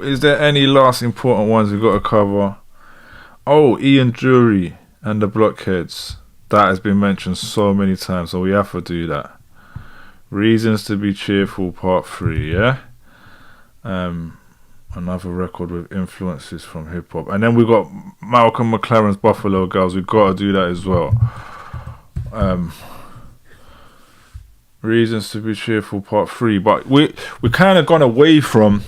Is there any last important ones we've got to cover? Oh, Ian Dury and the Blockheads. That has been mentioned so many times, so we have to do that. Reasons to Be Cheerful, Part 3, yeah? Another record with influences from hip-hop. And then we got Malcolm McLaren's Buffalo Girls. We've got to do that as well. Reasons to Be Cheerful, Part 3. But we kind of gone away from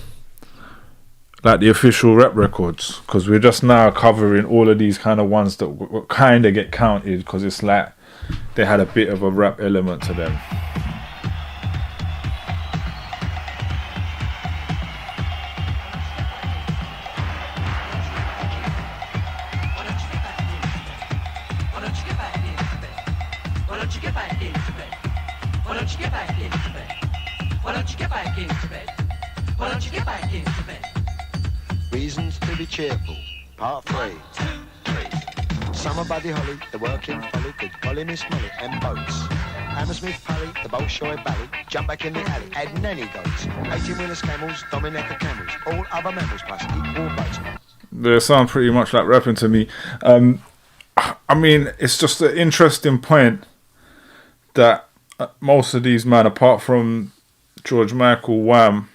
like the official rap records, because we're just now covering all of these kind of ones that kind of get counted, because it's like they had a bit of a rap element to them. Reasons to be cheerful, part 3. Summer Buddy Holly, the working folly, good golly Miss Molly, and boats. Hammersmith Pally, the Bolshoi Bally, jump back in the alley, add nanny goats. 18-wheelers camels, Dominica camels, all other mammals plus equal boats. They sound pretty much like rapping to me. I mean, it's just an interesting point that most of these men, apart from George Michael, Wham,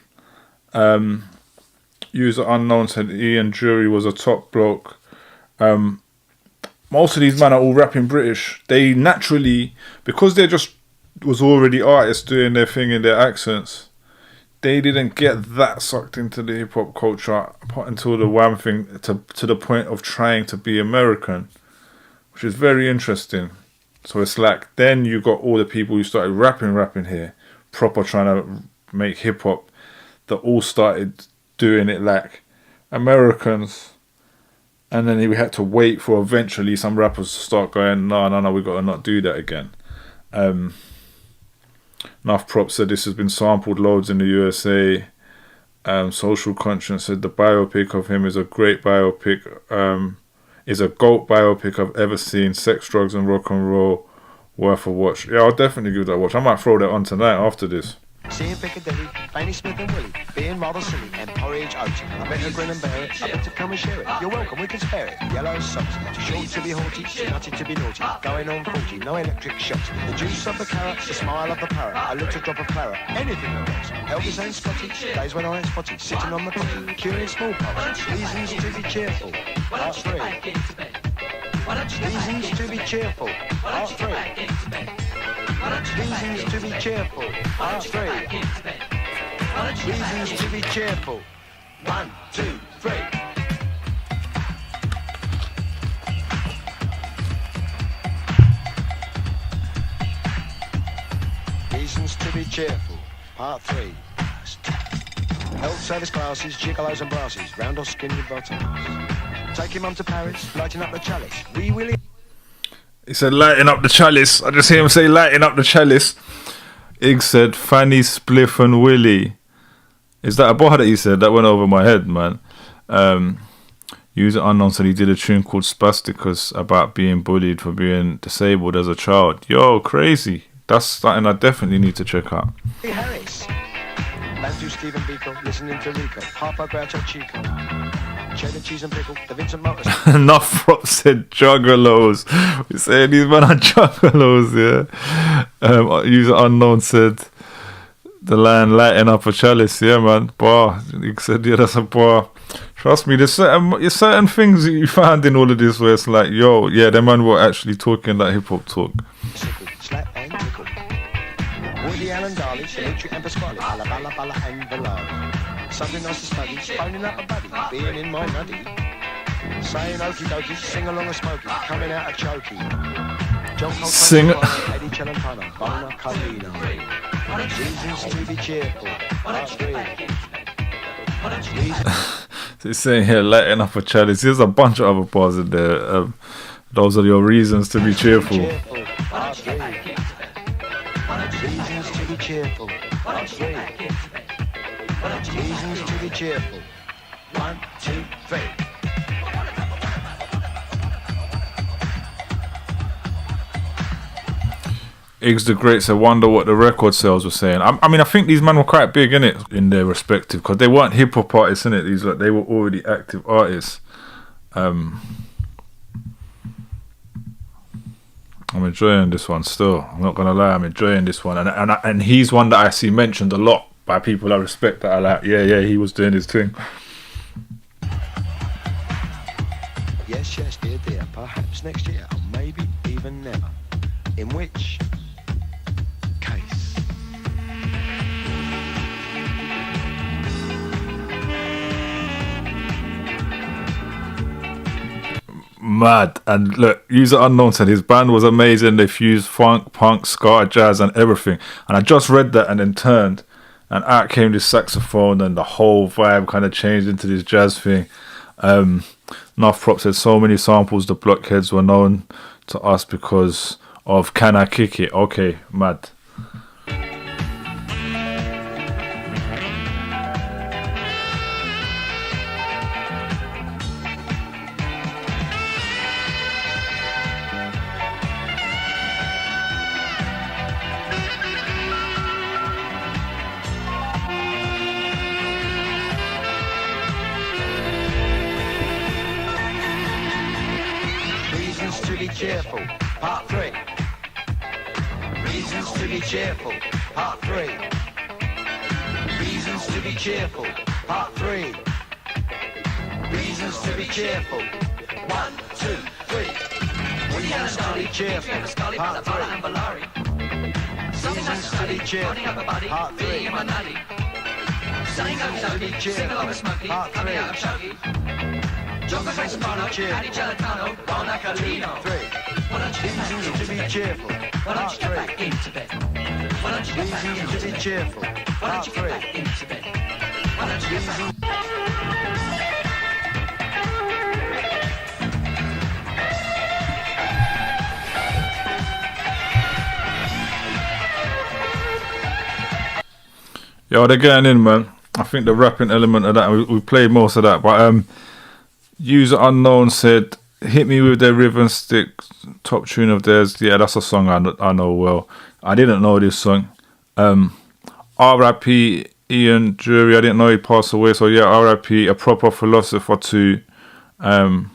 User Unknown said Ian Dury was a top bloke. Most of these men are all rapping British. They naturally, because they just was already artists doing their thing in their accents, they didn't get that sucked into the hip hop culture until the Wham thing, to the point of trying to be American, which is very interesting. So it's like then you got all the people who started rapping here, proper trying to make hip hop, that all started doing it like Americans, and then we had to wait for eventually some rappers to start going, no, we got to not do that again. Enough Props said this has been sampled loads in the USA. Social Conscience said the biopic of him is a great biopic, is a GOAT biopic I've ever seen. Sex, drugs and rock and roll, worth a watch. Yeah, I'll definitely give that a watch. I might throw that on tonight after this. Seeing Piccadilly, Fanny Smith and Willie, being rather silly, and porridge oats. I bet you grin and bear it, I bet to come and share it. You're welcome, we can spare it. Yellow socks, too short to be haughty, too nutty to be naughty. Going on 40, no electric shocks. The juice of the carrot, the smile of the parrot. I looked a drop of claret, anything that works. Elvis ain't spotty, days when I ain't spotty, sitting on the coffee, curing smallpox. Reasons to be cheerful, part 3. Reasons to be cheerful, part 3. Reasons to be cheerful, part 3. Reasons to be cheerful. 1, 2, 3. Reasons to be cheerful, part 3. Health service classes, gigolos and brasses, round or skin with bottoms. Taking mum to Paris, lighting up the chalice. Wee Willie. He said, lighting up the chalice. I just hear him say, lighting up the chalice. Ig said, Fanny, Spliff and Willie. Is that a bar that he said? That went over my head, man. User Unknown said he did a tune called Spasticus about being bullied for being disabled as a child. Yo, crazy. That's something I definitely need to check out. Hey, Harris. Bantu Stephen Biko, listening to Rico. Harper Groucho Chico. Cheddar cheese and pickle, the Vincent Motors. Enough Prop said juggalos. We're saying these men are juggalos, yeah. User Unknown said the line lighting up a chalice, yeah, man. Bar. He said, yeah, that's a bar. Trust me, there's certain things that you find in all of this where it's like, yo, yeah, them man were actually talking that hip hop talk. Slap and tickle. Woody Allen Darley, Electric and Pasquale, Balla Balla and Below. Something nice to study, phoning up a buddy, being in my nutty. Saying okie dokie, sing along a smoky, coming out a chokey. John Coltrane, Sing Eddie Celentano, Bona Carlino. Reasons to be cheerful, part 3. So he's saying here, lighting up a chalice. There's a bunch of other bars in there. Those are your reasons to be cheerful. Part 3. Reasons to be cheerful, part 3. Reasons to be cheerful. 1, 2, 3. Iggs the Great said, wonder what the record sales were saying. I mean, I think these men were quite big in it, in their respective, because they weren't hip hop artists in it. These they were already active artists. I'm enjoying this one still. I'm not gonna lie, I'm enjoying this one, and he's one that I see mentioned a lot by people I respect that are like, yeah, he was doing his thing. Yes, dear, perhaps next year, or maybe even never. In which case? Mad. And look, User Unknown said his band was amazing. They fused funk, punk, ska, jazz and everything. And I just read that and then turned, and out came this saxophone, and the whole vibe kind of changed into this jazz thing. Novar FLIP said so many samples, the Blockheads were known to us because of Can I Kick It? Okay, mad. Reasons to be cheerful, part 3. Reasons to be cheerful, part 3. Reasons to be cheerful, part 3. Reasons to be cheerful. 1, 2, 3. Reasons to be cheerful, part 3. Reasons to be cheerful, part 3. Reasons to be cheerful, part 3. Reasons to be cheerful, Reasons to be cheerful, part 3. Reasons to be cheerful, part 3. Yo, they're getting in, man. I think the rapping element of that, we played most of that, but User Unknown said, hit me with their rhythm stick, top tune of theirs. Yeah, that's a song I know well. I didn't know this song. R.I.P. Ian Dury, I didn't know he passed away, so yeah, R.I.P. A proper philosopher too. Novar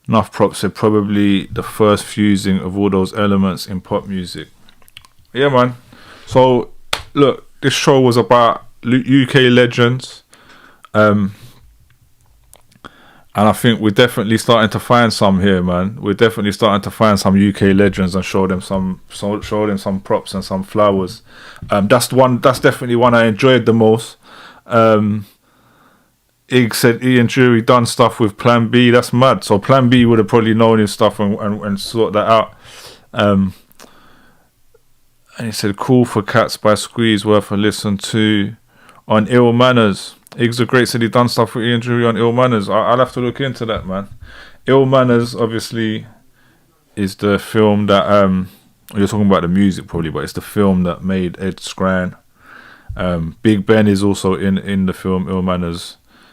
FLIP said probably the first fusing of all those elements in pop music. Yeah, man. So look, this show was about UK legends, and I think we're definitely starting to find some here, man. We're definitely starting to find some UK legends and show them some props and some flowers. That's definitely one I enjoyed the most. Iggs said Ian Dury done stuff with Plan B. That's mad. So Plan B would have probably known his stuff and sort that out. And he said, Cool for Cats by Squeeze, worth a listen to. On Ill Manners, Iggs the Great said he done stuff with Ian Dury on Ill Manners. I'll have to look into that, man. Ill Manners, obviously, is the film that you're talking about the music probably, but it's the film that made Ed Skrein. Big Ben is also in the film Ill Manners.